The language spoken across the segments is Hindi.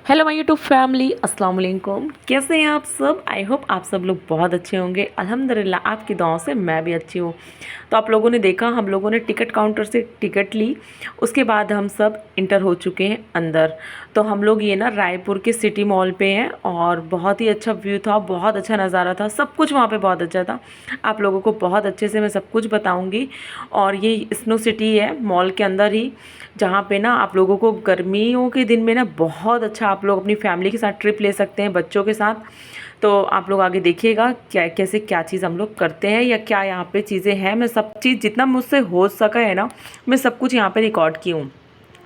हेलो माय यूट्यूब फैमिली, अस्सलाम वालेकुम। कैसे हैं आप सब? आई होप आप सब लोग बहुत अच्छे होंगे। अल्हम्दुलिल्लाह आपकी दुआओं से मैं भी अच्छी हूँ। तो आप लोगों ने देखा, हम लोगों ने टिकट काउंटर से टिकट ली, उसके बाद हम सब इंटर हो चुके हैं अंदर। तो हम लोग ये ना रायपुर के सिटी मॉल पे हैं और बहुत ही अच्छा व्यू था, बहुत अच्छा नज़ारा था, सब कुछ वहाँ पे बहुत अच्छा था। आप लोगों को बहुत अच्छे से मैं सब कुछ बताऊँगी। और ये स्नो सिटी है मॉल के अंदर ही, जहाँ पे ना आप लोगों को गर्मियों के दिन में ना बहुत अच्छा, आप लोग अपनी फैमिली के साथ ट्रिप ले सकते हैं बच्चों के साथ। तो आप लोग आगे देखिएगा क्या कैसे क्या चीज़ हम लोग करते हैं या क्या यहाँ पे चीज़ें हैं। मैं सब चीज़ जितना मुझसे हो सका है ना, मैं सब कुछ यहाँ पे रिकॉर्ड की हूँ।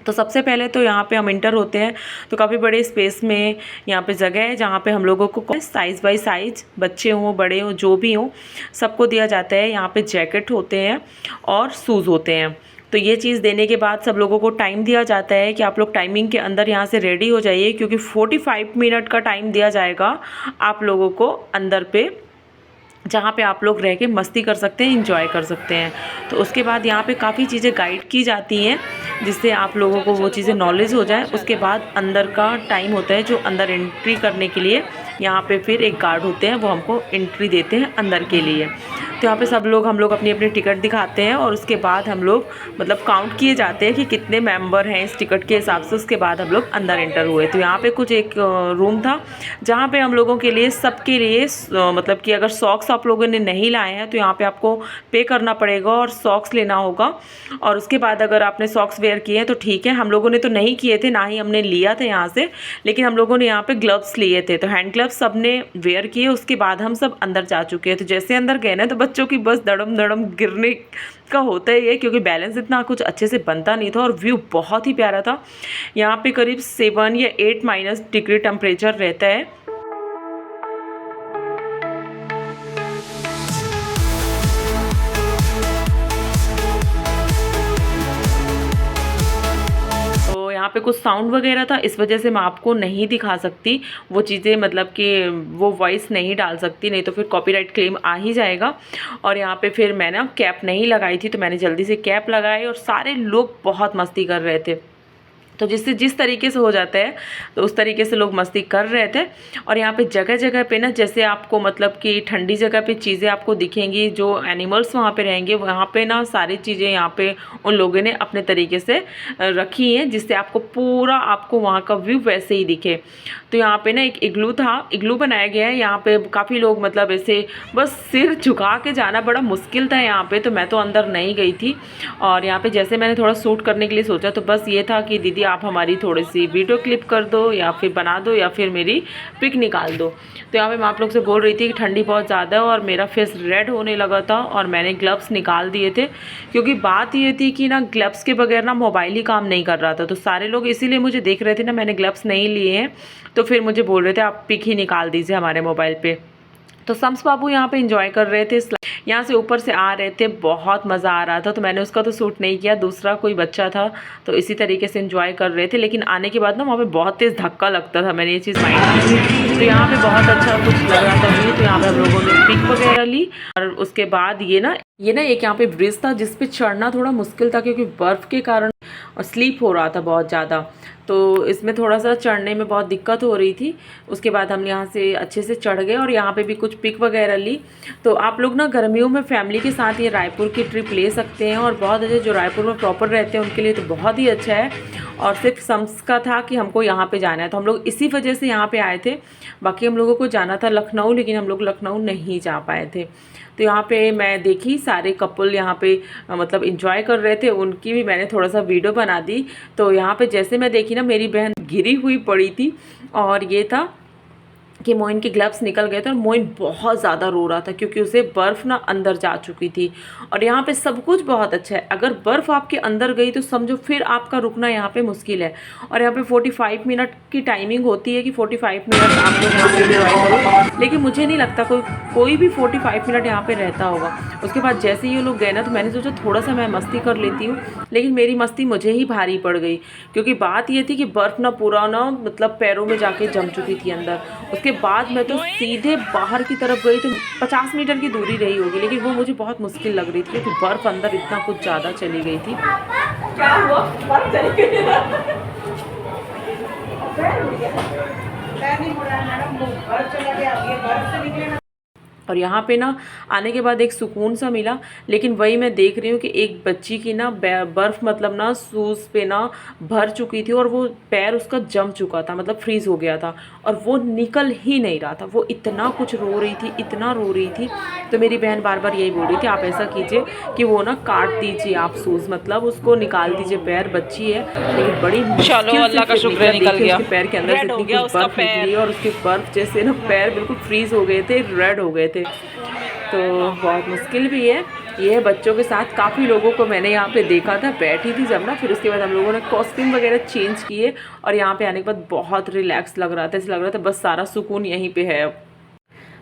तो सबसे पहले तो यहाँ पे हम इंटर होते हैं तो काफ़ी बड़े स्पेस में यहाँ पे जगह है, जहाँ पे हम लोगों को साइज़ बाई साइज़, बच्चे हों बड़े हों जो भी हों, सबको दिया जाता है। यहाँ पे जैकेट होते हैं और शूज़ होते हैं। तो ये चीज़ देने के बाद सब लोगों को टाइम दिया जाता है कि आप लोग टाइमिंग के अंदर यहाँ से रेडी हो जाइए, क्योंकि 45 मिनट का टाइम दिया जाएगा आप लोगों को अंदर पे, जहाँ पे आप लोग रह के मस्ती कर सकते हैं, इंजॉय कर सकते हैं। तो उसके बाद यहाँ पे काफ़ी चीज़ें गाइड की जाती हैं, जिससे आप लोगों को वो चीज़ें नॉलेज हो जाए। उसके बाद अंदर का टाइम होता है, जो अंदर एंट्री करने के लिए यहाँ पे फिर एक गार्ड होते हैं, वो हमको एंट्री देते हैं अंदर के लिए। तो यहाँ पे सब लोग, हम लोग अपनी अपनी टिकट दिखाते हैं और उसके बाद हम लोग मतलब काउंट किए जाते हैं कि कितने मेंबर हैं इस टिकट के हिसाब से। उसके बाद हम लोग अंदर एंटर हुए। तो यहाँ पे कुछ एक रूम था, जहाँ पे हम लोगों के लिए, सबके लिए मतलब कि अगर सॉक्स आप लोगों ने नहीं लाए हैं तो यहाँ पे आपको पे करना पड़ेगा और सॉक्स लेना होगा। और उसके बाद अगर आपने सॉक्स वेयर किए हैं तो ठीक है। हम लोगों ने तो नहीं किए थे, ना ही हमने लिया था यहाँ से, लेकिन हम लोगों ने यहाँ पे ग्लव्स लिए थे, तो हैंड ग्लव्स सब ने वेयर किए। उसके बाद हम सब अंदर जा चुके हैं। तो जैसे अंदर गए ना, तो बच्चों की बस धड़म धड़म गिरने का होता ही है, क्योंकि बैलेंस इतना कुछ अच्छे से बनता नहीं था और व्यू बहुत ही प्यारा था। यहाँ पे करीब 7 या 8 माइनस डिग्री टेम्परेचर रहता है। यहाँ पे कुछ साउंड वगैरह था, इस वजह से मैं आपको नहीं दिखा सकती वो चीज़ें, मतलब कि वो वॉइस नहीं डाल सकती, नहीं तो फिर कॉपीराइट क्लेम आ ही जाएगा। और यहाँ पे फिर मैं ना कैप नहीं लगाई थी, तो मैंने जल्दी से कैप लगाई और सारे लोग बहुत मस्ती कर रहे थे। तो जिससे जिस तरीके से हो जाता है तो उस तरीके से लोग मस्ती कर रहे थे। और यहाँ पे जगह जगह पे ना, जैसे आपको मतलब कि ठंडी जगह पे चीज़ें आपको दिखेंगी, जो एनिमल्स वहाँ पे रहेंगे, वहाँ पे ना सारी चीज़ें यहाँ पे उन लोगों ने अपने तरीके से रखी हैं, जिससे आपको पूरा, आपको वहाँ का व्यू वैसे ही दिखे। तो यहाँ पे ना एक इग्लू था, इग्लू बनाया गया है। यहाँ पे काफ़ी लोग मतलब ऐसे बस सिर झुका के जाना बड़ा मुश्किल था यहाँ पे, तो मैं तो अंदर नहीं गई थी। और यहाँ पे जैसे मैंने थोड़ा शूट करने के लिए सोचा, तो बस ये था कि दीदी आप हमारी थोड़ी सी वीडियो क्लिप कर दो, या फिर बना दो, या फिर मेरी पिक निकाल दो। तो यहाँ पे मैं आप लोग से बोल रही थी कि ठंडी बहुत ज़्यादा है और मेरा फेस रेड होने लगा था और मैंने ग्लव्स निकाल दिए थे, क्योंकि बात ये थी कि ना ग्लव्स के बगैर ना मोबाइल ही काम नहीं कर रहा था। तो सारे लोग इसीलिए मुझे देख रहे थे ना, मैंने ग्लव्स नहीं लिए हैं, तो फिर मुझे बोल रहे थे आप पिक ही निकाल दीजिए हमारे मोबाइल पे। तो सम्स बाबू यहाँ पे एंजॉय कर रहे थे, यहाँ से ऊपर से आ रहे थे, बहुत मज़ा आ रहा था। तो मैंने उसका तो शूट नहीं किया, दूसरा कोई बच्चा था तो इसी तरीके से एंजॉय कर रहे थे। लेकिन आने के बाद ना वहाँ पे बहुत तेज़ धक्का लगता था, मैंने ये चीज़ माइंड की। तो यहाँ पे बहुत अच्छा कुछ लग रहा था व्यू। तो यहाँ पे हम लोगों ने पिक वगैरह ली और उसके बाद ये ना एक यहाँ पे ब्रिज था, जिस पे चढ़ना थोड़ा मुश्किल था, क्योंकि बर्फ़ के कारण और स्लीप हो रहा था बहुत ज़्यादा, तो इसमें थोड़ा सा चढ़ने में बहुत दिक्कत हो रही थी। उसके बाद हम यहाँ से अच्छे से चढ़ गए और यहाँ पे भी कुछ पिक वगैरह ली। तो आप लोग ना गर्मियों में फैमिली के साथ ये रायपुर की ट्रिप ले सकते हैं और बहुत अच्छे, जो रायपुर में प्रॉपर रहते हैं उनके लिए तो बहुत ही अच्छा है। और सिर्फ सम्स का था कि हमको यहाँ पे जाना है, तो हम लोग इसी वजह से यहाँ पे आए थे। बाकी हम लोगों को जाना था लखनऊ, लेकिन हम लोग लखनऊ नहीं जा पाए थे। तो यहाँ पे मैं देखी सारे कपल यहाँ पे मतलब इंजॉय कर रहे थे, उनकी भी मैंने थोड़ा सा वीडियो बना दी। तो यहाँ पे जैसे मैं देखी ना, मेरी बहन गिरी हुई पड़ी थी और ये था कि मोइन के ग्लव्स निकल गए थे और मोइन बहुत ज़्यादा रो रहा था, क्योंकि उसे बर्फ़ ना अंदर जा चुकी थी। और यहाँ पे सब कुछ बहुत अच्छा है, अगर बर्फ़ आपके अंदर गई तो समझो फिर आपका रुकना यहाँ पे मुश्किल है। और यहाँ पे 45 मिनट की टाइमिंग होती है कि 45 मिनट आप लोग यहाँ पे एंजॉय करो, लेकिन मुझे नहीं लगता कोई भी 45 मिनट यहाँ पे रहता होगा। उसके बाद जैसे ही ये लोग गए ना, तो मैंने सोचा थोड़ा सा मैं मस्ती कर लेती हूँ, लेकिन मेरी मस्ती मुझे ही भारी पड़ गई, क्योंकि बात ये थी कि बर्फ़ ना पूरा ना मतलब पैरों में जाके जम चुकी थी अंदर। उसके बाद मैं तो सीधे बाहर की तरफ गई, तो 50 मीटर की दूरी रही होगी, लेकिन वो मुझे बहुत मुश्किल लग रही थी, क्योंकि बर्फ़ अंदर इतना कुछ ज़्यादा चली गई थी। क्या हुआ? बर्फ़ चली गई। और यहाँ पे ना आने के बाद एक सुकून सा मिला। लेकिन वही मैं देख रही हूँ कि एक बच्ची की ना बर्फ़ मतलब ना शूज़ पे ना भर चुकी थी और वो पैर उसका जम चुका था, मतलब फ्रीज़ हो गया था और वो निकल ही नहीं रहा था। वो इतना कुछ रो रही थी, इतना रो रही थी। तो मेरी बहन बार बार यही बोल रही थी, आप ऐसा कीजिए कि वो ना काट दीजिए आप शूज़, मतलब उसको निकाल दीजिए पैर, बच्ची है। लेकिन बड़ी चलो अल्लाह का शुक्र है निकल गया। उसके पैर के अंदर से इतनी कुछ बर्फ़ निकली और उसके बर्फ़ जैसे ना पैर बिल्कुल फ्रीज़ हो गए थे, रेड हो गए थे। तो बहुत मुश्किल भी है ये बच्चों के साथ। काफ़ी लोगों को मैंने यहाँ पे देखा था, बैठी थी जब ना, फिर उसके बाद हम लोगों ने कॉस्ट्यूम वगैरह चेंज किए और यहाँ पे आने के बाद बहुत रिलैक्स लग रहा था। ऐसा लग रहा था बस सारा सुकून यहीं पे है अब।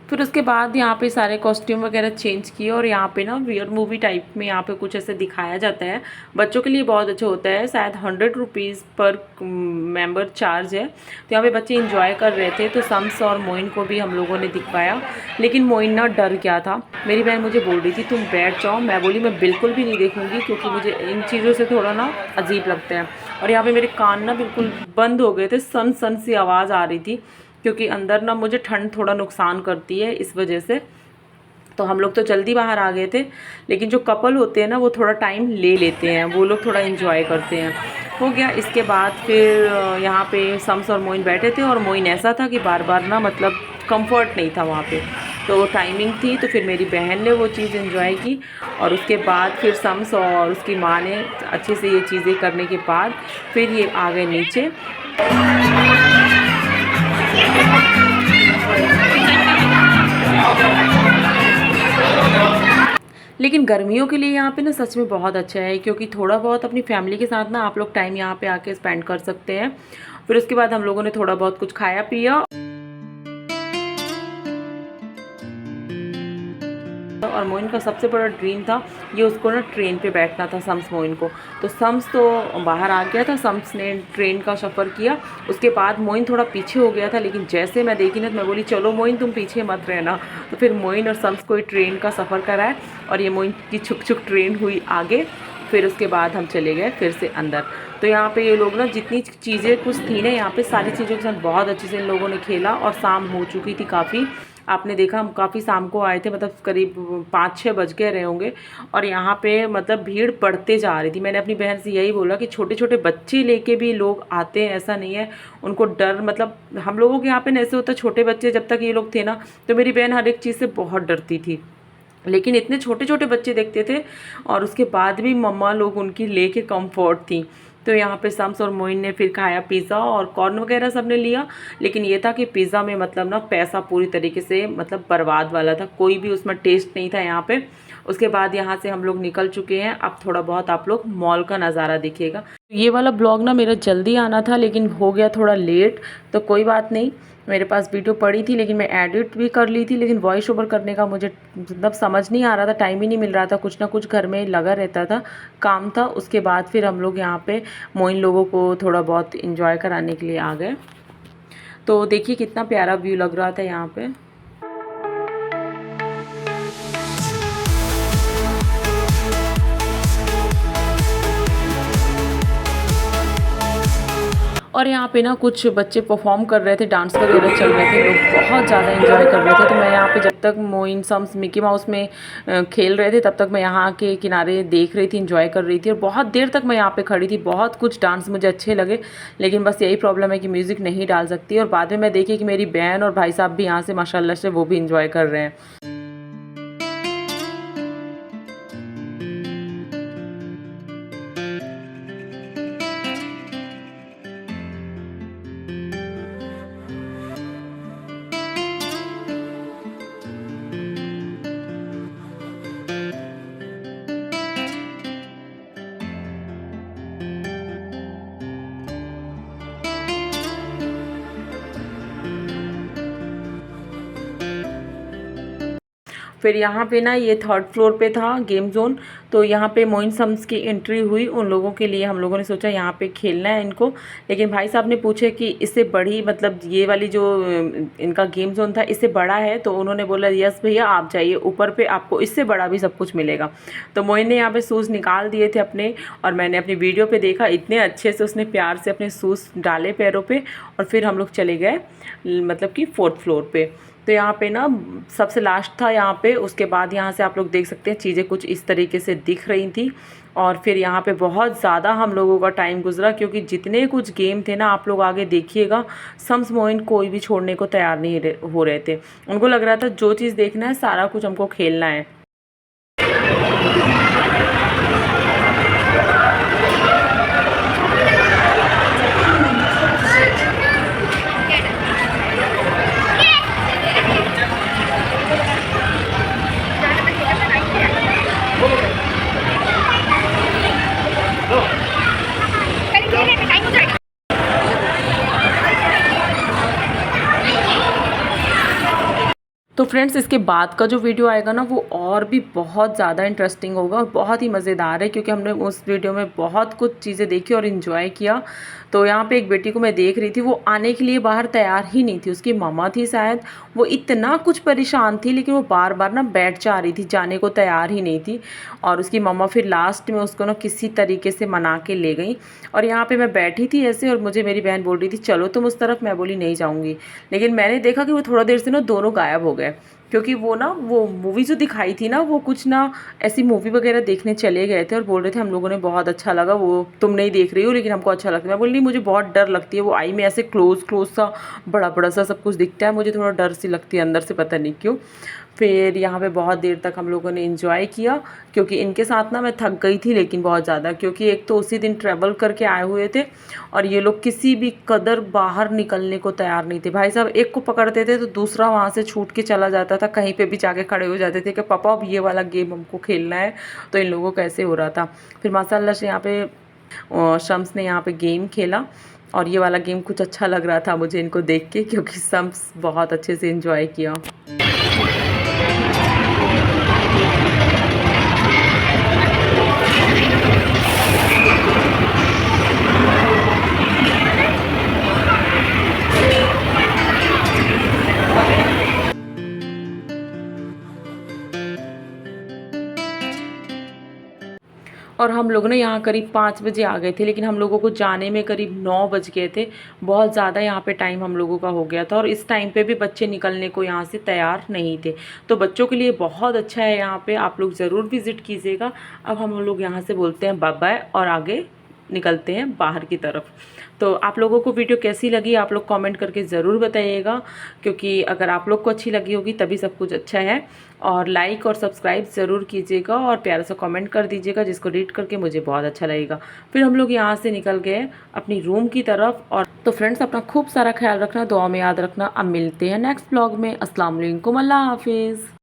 फिर उसके बाद यहाँ पे सारे कॉस्ट्यूम वगैरह चेंज किए और यहाँ पे ना वियर मूवी टाइप में यहाँ पे कुछ ऐसे दिखाया जाता है। बच्चों के लिए बहुत अच्छा होता है, शायद 100 रुपीज़ पर मेंबर चार्ज है। तो यहाँ पे बच्चे इंजॉय कर रहे थे। तो शम्स और मोइन को भी हम लोगों ने दिखवाया, लेकिन मोइन ना डर गया था। मेरी बहन मुझे बोल रही थी तुम बैठ जाओ, मैं बोली मैं बिल्कुल भी नहीं देखूँगी क्योंकि मुझे इन चीज़ों से थोड़ा ना अजीब लगता है। और यहाँ पर मेरे कान ना बिल्कुल बंद हो गए थे, सन सन सी आवाज़ आ रही थी क्योंकि अंदर ना मुझे ठंड थोड़ा नुकसान करती है इस वजह से। तो हम लोग तो जल्दी बाहर आ गए थे, लेकिन जो कपल होते हैं ना वो थोड़ा टाइम ले लेते हैं, वो लोग थोड़ा एंजॉय करते हैं। हो गया। इसके बाद फिर यहाँ पे शम्स और मोइन बैठे थे और मोइन ऐसा था कि बार बार ना मतलब कंफर्ट नहीं था वहाँ पे, तो टाइमिंग थी। तो फिर मेरी बहन ने वो चीज़ एंजॉय की और उसके बाद फिर शम्स और उसकी माँ ने अच्छे से ये चीज़ें करने के बाद फिर ये आ गए नीचे। लेकिन गर्मियों के लिए यहाँ पे ना सच में बहुत अच्छा है क्योंकि थोड़ा बहुत अपनी फैमिली के साथ ना आप लोग टाइम यहाँ पे आके स्पेंड कर सकते हैं। फिर उसके बाद हम लोगों ने थोड़ा बहुत कुछ खाया पिया और मोइन का सबसे बड़ा ड्रीम था ये, उसको ना ट्रेन पे बैठना था शम्स मोइन को। तो शम्स तो बाहर आ गया था, शम्स ने ट्रेन का सफ़र किया। उसके बाद मोइन थोड़ा पीछे हो गया था, लेकिन जैसे मैं देखी ना तो मैं बोली चलो मोइन तुम पीछे मत रहना। तो फिर मोइन और शम्स को ट्रेन का सफ़र कराए और ये मोइन की छुक छुक ट्रेन हुई आगे। फिर उसके बाद हम चले गए फिर से अंदर। तो यहाँ पे ये लोग ना जितनी चीज़ें कुछ थी ना यहाँ पे सारी चीज़ों के साथ बहुत अच्छे से इन लोगों ने खेला और शाम हो चुकी थी काफ़ी। आपने देखा हम काफ़ी शाम को आए थे, मतलब करीब 5-6 बज गए रहे होंगे और यहाँ पे मतलब भीड़ बढ़ते जा रही थी। मैंने अपनी बहन से यही बोला कि छोटे छोटे बच्चे लेके भी लोग आते हैं, ऐसा नहीं है उनको डर, मतलब हम लोगों के यहाँ पे ऐसे होता है छोटे बच्चे जब तक ये लोग थे ना तो मेरी बहन हर एक चीज़ से बहुत डरती थी, लेकिन इतने छोटे छोटे बच्चे देखते थे और उसके बाद भी मम्मा लोग उनकी लेके कंफर्ट थी। तो यहाँ पे शम्स और मोइन ने फिर खाया पिज़्ज़ा और कॉर्न वगैरह सब ने लिया, लेकिन ये था कि पिज़्ज़ा में मतलब ना पैसा पूरी तरीके से मतलब बर्बाद वाला था, कोई भी उसमें टेस्ट नहीं था यहाँ पे। उसके बाद यहाँ से हम लोग निकल चुके हैं। अब थोड़ा बहुत आप लोग मॉल का नज़ारा दिखेगा। ये वाला ब्लॉग ना मेरा जल्दी आना था लेकिन हो गया थोड़ा लेट, तो कोई बात नहीं, मेरे पास वीडियो पड़ी थी लेकिन मैं एडिट भी कर ली थी, लेकिन वॉइस ओवर करने का मुझे मतलब समझ नहीं आ रहा था, टाइम ही नहीं मिल रहा था, कुछ ना कुछ घर में लगा रहता था, काम था। उसके बाद फिर हम लोग यहाँ पे मोइन लोगों को थोड़ा बहुत इंजॉय कराने के लिए आ गए। तो देखिए कितना प्यारा व्यू लग रहा था यहाँ पे। और यहाँ पे ना कुछ बच्चे परफॉर्म कर रहे थे, डांस वगैरह चल रहे थे, लोग बहुत ज़्यादा एंजॉय कर रहे थे। तो मैं यहाँ पे जब तक मोइन शम्स मिकी माउस में खेल रहे थे तब तक मैं यहाँ के किनारे देख रही थी, एंजॉय कर रही थी और बहुत देर तक मैं यहाँ पे खड़ी थी। बहुत कुछ डांस मुझे अच्छे लगे, लेकिन बस यही प्रॉब्लम है कि म्यूज़िक नहीं डाल सकती। और बाद में मैं देखी कि मेरी बहन और भाई साहब भी यहाँ से माशाल्लाह से वो भी इंजॉय कर रहे हैं। फिर यहाँ पे ना ये 3rd फ्लोर पे था गेम जोन, तो यहाँ पे मोइन सम्स की एंट्री हुई उन लोगों के लिए। हम लोगों ने सोचा यहाँ पे खेलना है इनको, लेकिन भाई साहब ने पूछे कि इससे बड़ी मतलब ये वाली जो इनका गेम जोन था इससे बड़ा है, तो उन्होंने बोला यस भैया आप जाइए ऊपर पे, आपको इससे बड़ा भी सब कुछ मिलेगा। तो मोइन ने यहाँ पे शूज़ निकाल दिए थे अपने, और मैंने अपनी वीडियो पे देखा इतने अच्छे से उसने प्यार से अपने शूज़ डाले पैरों पे, और फिर हम लोग चले गए मतलब कि 4th फ्लोर पे। तो यहाँ पे ना सबसे लास्ट था यहाँ पे, उसके बाद यहाँ से आप लोग देख सकते हैं चीज़ें कुछ इस तरीके से दिख रही थी। और फिर यहाँ पे बहुत ज़्यादा हम लोगों का टाइम गुजरा, क्योंकि जितने कुछ गेम थे ना आप लोग आगे देखिएगा, सम्स मोइन कोई भी छोड़ने को तैयार नहीं हो रहे थे। उनको लग रहा था जो चीज़ देखना है सारा कुछ हमको खेलना है। तो फ्रेंड्स इसके बाद का जो वीडियो आएगा ना वो और भी बहुत ज़्यादा इंटरेस्टिंग होगा और बहुत ही मज़ेदार है, क्योंकि हमने उस वीडियो में बहुत कुछ चीज़ें देखी और इन्जॉय किया। तो यहाँ पे एक बेटी को मैं देख रही थी, वो आने के लिए बाहर तैयार ही नहीं थी, उसकी मामा थी शायद, वो इतना कुछ परेशान थी, लेकिन वो बार बार ना बैठ जा रही थी, जाने को तैयार ही नहीं थी। और उसकी मामा फिर लास्ट में उसको ना किसी तरीके से मना के ले गई। और यहाँ पे मैं बैठी थी ऐसे, और मुझे मेरी बहन बोल रही थी चलो तुम उस तरफ, मैं बोली नहीं जाऊँगी। लेकिन मैंने देखा कि वो थोड़ा देर से ना दोनों गायब हो गए, क्योंकि वो ना वो मूवी जो दिखाई थी ना वो कुछ ना ऐसी मूवी वगैरह देखने चले गए थे, और बोल रहे थे हम लोगों ने बहुत अच्छा लगा, वो तुम नहीं देख रही हो लेकिन हमको अच्छा लगता है। मैं बोली नहीं मुझे बहुत डर लगती है, वो आई में ऐसे क्लोज सा बड़ा बड़ा सा सब कुछ दिखता है, मुझे थोड़ा डर सी लगती है अंदर से, पता नहीं क्यों। फिर यहाँ पे बहुत देर तक हम लोगों ने एंजॉय किया, क्योंकि इनके साथ ना मैं थक गई थी लेकिन बहुत ज़्यादा, क्योंकि एक तो उसी दिन ट्रैवल करके आए हुए थे और ये लोग किसी भी कदर बाहर निकलने को तैयार नहीं थे। भाई साहब एक को पकड़ते थे तो दूसरा वहाँ से छूट के चला जाता था, कहीं पे भी जाके खड़े हो जाते थे कि पापा अब ये वाला गेम हमको खेलना है। तो इन लोगों को ऐसे हो रहा था। फिर माशाल्लाह से यहाँ पे शम्स ने यहाँ पे गेम खेला, और ये वाला गेम कुछ अच्छा लग रहा था मुझे इनको देख के, क्योंकि शम्स बहुत अच्छे से एंजॉय किया। और हम लोग ना यहाँ करीब 5 बजे आ गए थे, लेकिन हम लोगों को जाने में करीब 9 बज गए थे। बहुत ज़्यादा यहाँ पे टाइम हम लोगों का हो गया था, और इस टाइम पे भी बच्चे निकलने को यहाँ से तैयार नहीं थे। तो बच्चों के लिए बहुत अच्छा है यहाँ पे, आप लोग ज़रूर विज़िट कीजिएगा। अब हम लोग यहाँ से बोलते हैं बाय बाय और आगे निकलते हैं बाहर की तरफ। तो आप लोगों को वीडियो कैसी लगी आप लोग कमेंट करके ज़रूर बताइएगा, क्योंकि अगर आप लोग को अच्छी लगी होगी तभी सब कुछ अच्छा है। और लाइक और सब्सक्राइब ज़रूर कीजिएगा, और प्यारा सा कमेंट कर दीजिएगा जिसको रीड करके मुझे बहुत अच्छा लगेगा। फिर हम लोग यहाँ से निकल गए अपनी रूम की तरफ। और तो फ्रेंड्स अपना खूब सारा ख्याल रखना, दुआ में याद रखना। अब मिलते हैं नेक्स्ट ब्लॉग में। अस्सलाम वालेकुम, अल्लाह हाफिज़।